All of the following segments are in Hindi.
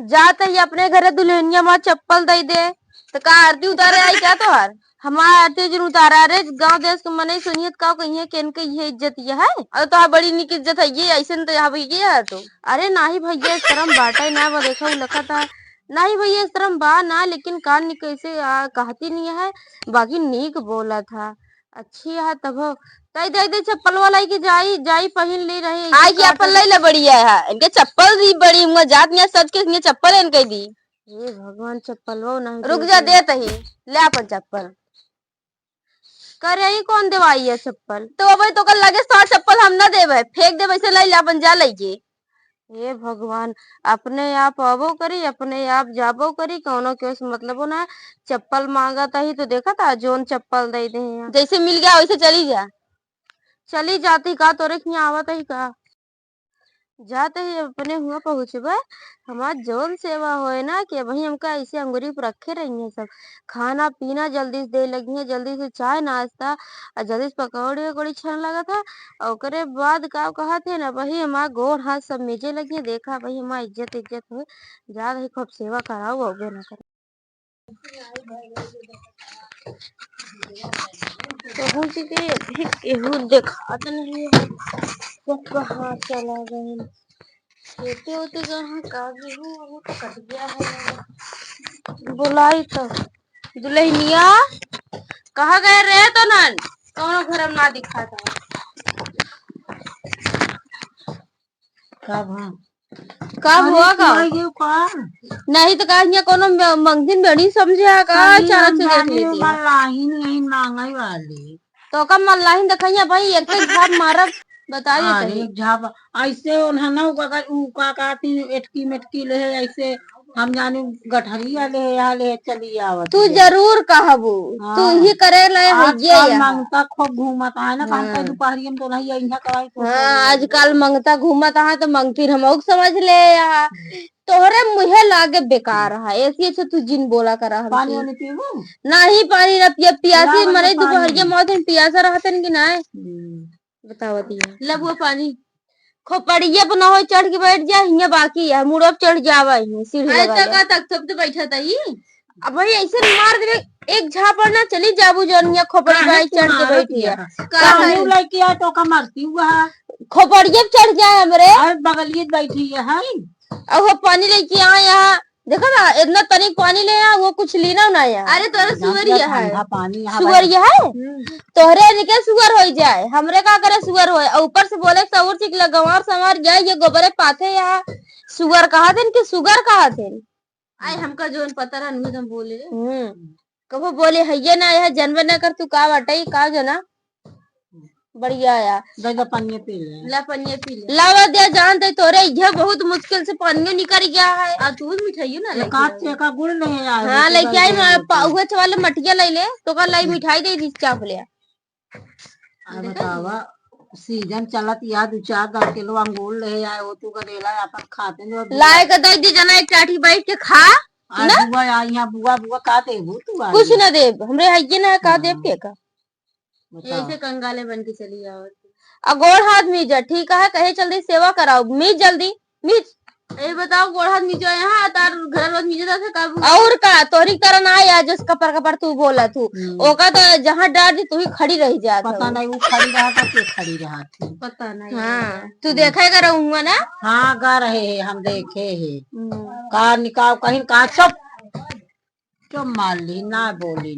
जाते ही अपने घरे दुल्हनिया माँ चप्पल दे दे तो का आरती उतारे आई क्या तोहार? हमार आरती जरूर उतारा रे। गांव देश के मने सुनियत का कहिए केन के ये इज्जत ये है और तो बड़ी निक इज्जत है ये ऐसे तो यहाँ भैया है तो। अरे नाही भैया इस तरह बाटा ना वो देखा लखा था नहीं भैया इस तरह बा ना लेकिन कान निक कैसे कहती नहीं है बाकी नीक बोला था अच्छी है तब तई दे दे चप्पल वाला की जाई जाई पहन ले रहे आई की अपन ले ले बढ़िया है इनके चप्पल दी बड़ी मुँह जात में सच के इनके चप्पल है इनके दी। हे भगवान चप्पल वो नहीं रुक जा दे तही ले अपन चप्पल करे ही कौन देवाई है चप्पल तो भाई तो कल लगे 100 चप्पल हम ना देवे फेंक दे वैसे ले अपन जा लेके। हे भगवान अपने आप आबो करी अपने आप जाबो करी कौनो के मतलब ना चप्पल मांगा था ही तो देखा था जोन चप्पल दे दे जैसे मिल गया वैसे चली जाती का तोरे यहाँ आवत ही का जाते ही अपने हुआ पहुँचबे हमार जौन सेवा होए ना कि वही हमका ऐसे अंगुरी पर रखे रही है सब खाना पीना जल्दी से दे लगी है जल्दी से चाय नाश्ता और जल्दी से पकौड़ी वकौड़ी छन लगा था और ओकरे बाद का कहा थे ना वही हमार गोड़ हाथ सब मेजे लगी है देखा वही हमार इज्जत इज्जत हो जा रही खूब सेवा कराओ होगे ना करे पहुँच गए अभी केहू दिखात नहीं है सब कहाँ चला गए खेते होते कहाँ का गेहूं वो तो कट गया है बुलाई तो दुल्हनिया कहाँ गए रे तो नन कौनो घर में ना दिखा था कब हुआ का नहीं तो कहा यहाँ कोनो मंगथिन बड़ी समझे का अचानक से देख लेती वाली तो कब मल्लाहिन देखा भाई एक तो झाप मारब बता देते झाप ऐसे उन्हें उका काटी एटकी मेटकी ले ऐसे हम जाने गठरी वाले ले चली आवत तू जरूर कहबू तू ही करे ले ये मंगता खूब घूमत है ना कहता दोपहरी में तो नहीं यहाँ कराई हाँ आजकल मंगता घूमत है तो मंगती हम समझ ले यहाँ तोहरे मुहे लागे बेकार है ऐसी अच्छा तू जिन बोला करा हम पानी वानी पीबू नहीं पानी ना पिया पियासी मरे दोपहरिया मौत पियासा रहते कि ना बताओ दिया लब पानी खोपड़िया पर ना हो चढ़ के बैठ जा हिया बाकी है मुड़ब चढ़ जावा सीढ़ी तक सब तो बैठा था अब भाई ऐसे मार दे एक झापड़ ना चली जाबू जौनिया खोपड़ी पर चढ़ के बैठी है लड़किया तो का मरती हुआ खोपड़िया चढ़ जाए हमरे बगलिए बैठी है अब वो पानी लेके आए यहाँ देखो ना इतना तनिक पानी ले आया वो कुछ लेना ना यार अरे तोरे सुअर ये है सुअर ये है तोहरे निके सुअर हो जाए हमरे का करे सुअर हो ऊपर से बोले सऊर चिक लगवार संवार जाए ये गोबरे पाथे यहाँ सुअर कहा थे कि सुगर कहा थे आए हमका जोन पता रहा नहीं तुम बोले कबो बोले है ना यह जन्म न कर तू का बटाई का जना बढ़िया यार पनिया पी ले ला पनिया पी ले लावा दिया जान दे तोरे ये बहुत मुश्किल से पनिया निकल गया है आ तू मिठाई ना लेके का गुड़ नहीं आया हां लेके आई हुए वाले मटिया ले ले तो का लाई मिठाई दे दी चाप ले बतावा सीजन चलत या 2-4 किलो अंगूर ले आए वो तू करेला अपन खाते लाए के दे दी जना एक चाटी बैठ के खा ना बुआ यहाँ बुआ बुआ का दे तू कुछ ना दे हमरे हइये ना का दे के का ऐसे कंगाले बन के चली जाओ गोड़ हाथ मीजा ठीक है कहे जल्दी सेवा कराओ मीज जल्दी मीज ये बताओ गोड़ हाथ मीजो यहाँ तार घर रोज मीजे था कब और का तोरी तरह ना आया जिस कपर तू बोला तू ओका तो जहाँ डार दी तू ही खड़ी रह जा पता नहीं वो खड़ी रहा था कि खड़ी रहा थी पता नहीं हाँ तू देखेगा रहूंगा ना हाँ गा रहे हैं हम देखे है कार निकाल कहीं का सब क्यों माली ना बोली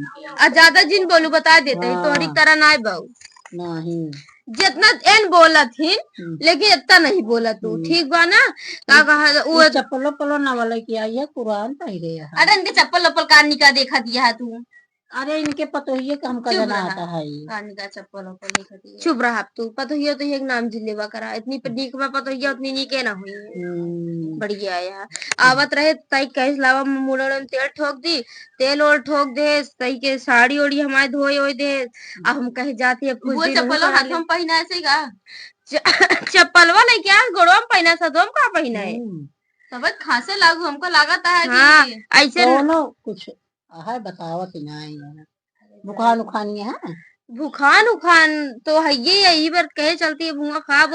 ज्यादा जिन बोलू बता देते है तोरी तरह ना बहु नहीं जितना एन बोला थी लेकिन इतना नहीं बोला तू ठीक बा ना का कहा वो चप्पल पलो ना वाला किया ये कुरान पहरे अरे इनके चप्पल लप्पल कान का देखा दिया है तू अरे इनके पतोहिए का हमका जना आता है कान का चप्पल लप्पल देखा दिया चुप रहा तू पतोहिए तो एक नाम जिलेवा करा इतनी पनीक में पतोहिए उतनी नीके ना हुई बढ़िया यार आवत रहे तई कहीं लावा मुड़न तेल ठोक दी तेल और ठोक दे तई के साड़ी ओड़ी हमारे धोए होए दे अब हम कहीं जाती है वो चप्पल हाथ में पहना ऐसे का चप्पल वाले क्या गोड़वा में पहना था तुम कहाँ पहना है तब खांसे लागू हमको लागत है हाँ, ऐसे कुछ है बतावा कि नहीं बुखार उखानी है भूखान उखान तो है ये यही बार कहे चलती है भूखा खाब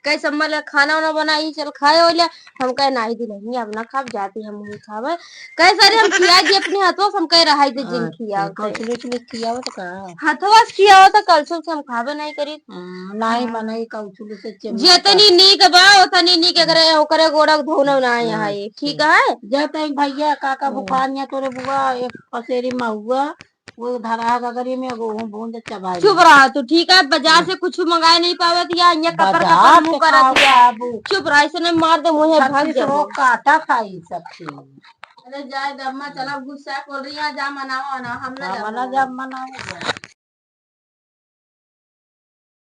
कहे सम्मल खाना वाना बनाई चल खाए हो हम कहे नहीं दी नहीं अब ना खाब जाती हम वही खाब कहे सारे हम खिया दी अपने हाथों से हम कहे रहा दे जिन खिया खिया तो का हाथवा से खिया तो कल से हम खाबे नहीं करी नहीं बनाई कौचुली से जितनी नीक बा उतनी नीक करे ओकरे गोड़ा धोना ना यहाँ ये ठीक है जते भैया काका बुखार या तोरे बुआ एक पसेरी महुआ वो धरा गगरी में गेहूं भूंज चबाई चुप रहा तू ठीक है बाजार से कुछ मंगाए नहीं पावे या कपर कपर मुंह कर दिया चुप रहा इसने मार दे मुझे भाग जा काटा खाई सबसे अरे जाए दम्मा चला गुस्सा बोल रही है जा मनाओ ना हम ना मना जा मनाओ